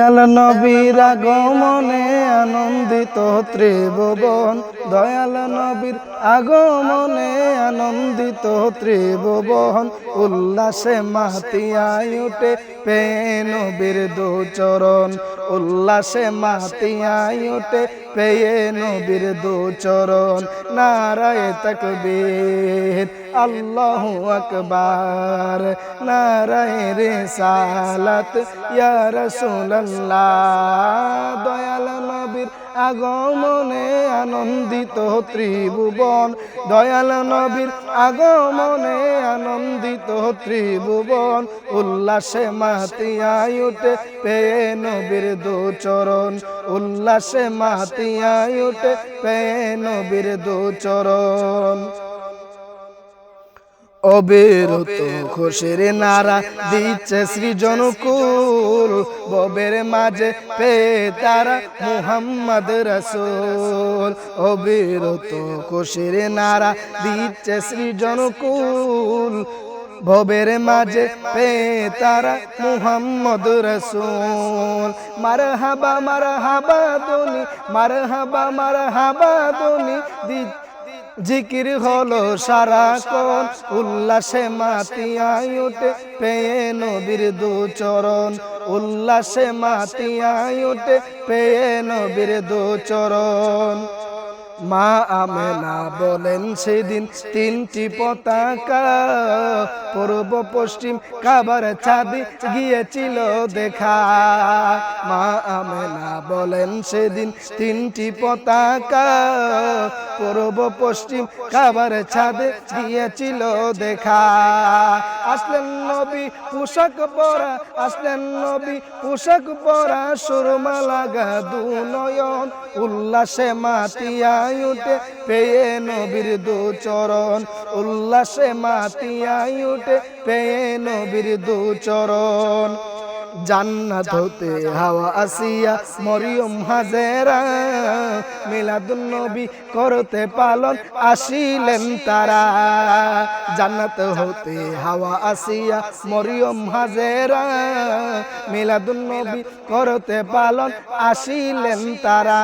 দয়াল নবীর আগমনে আনন্দিত ত্রিভুবন, দয়াল নবীর আগমনে আনন্দিত ত্রিভুবন। উল্লাসে মাতিয়ায় উঠে পেয়ে নবীর দুচরণ, উল্লাসে মাতিয়ায় উঠে পেয়ে নবীর দুচরণ। নারায়ে তাকবীর আল্লাহু আকবার, নারায়ে রিসালাত ইয়া রাসূলুল্লাহ। দয়াল নবীর আগমনে আনন্দিত ত্রিভুবন, দয়াল নবীর আগমনে আনন্দিত ত্রিভুবন। উল্লাসে মাতিয়ায় উঠে পেয়ে নবীর দুচরণ, উল্লাসে মাতিয়ায় উঠে পেয়ে নবীর দুচরণ। অবিরত খুশির নারা দিচ্ছে সৃজনকুল, ববের মাঝে পেয়ে তারা মুহাম্মদ রাসূল। অবিরত খুশির নারা দিচ্ছে সৃজনকুল, ভবের মাঝে পেয়ে তারা মুহাম্মদ রাসূল। মারহাবা মারহাবা ধ্বনি, মারহাবা মারহাবা ধ্বনি জিকির হলো সারাক্ষণ। উল্লাসে মাতিয়ায় উঠে পেয়ে নবীর দুচরণ, উল্লাসে মাতিয়ায় উঠে পেয়ে নবীর দুচরণ। মা আমেনা বলেন সেদিন তিনটি পতাকা, পূর্ব পশ্চিম কাবার চাঁদে গিয়েছিল দেখা। মা আমেনা বলেন সেদিন তিনটি পতাকা, পূর্ব পশ্চিম কাবার চাঁদে গিয়েছিল দেখা। আসলেন নবী পোশাক পরা, আসলেন নবী পোশাক পরা, সুরমা লাগা দুনয়ন। উল্লাসে মাতিয়ায় উঠে পেয়ে নবীর দুচরণ, উল্লাসে মাতিয়ায় উঠে পেয়ে নবীর দুচরণ। জান্নাত হতে হাওয়া আসিয়া মরিয়ম হাজেরা, মিলাদুন নবী করতে পালন আসিলেন তারা। জান্নাত হতে হাওয়া আসিয়া মরিয়ম হাজেরা, মিলাদুন নবী করতে পালন আসিলেন তারা।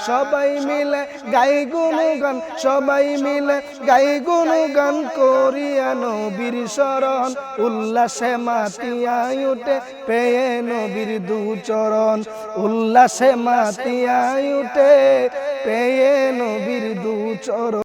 সবাই মিলে গাই গুণগান, সবাই মিলে গাই গুণগান করিয়া নবীর শরণ। উল্লাসে মাতিয়ায় উঠে পেয়ে নবীর দুচরণ, উল্লাসে মাতিয়ায় উঠে পেয়ে নবীর দুচরণ।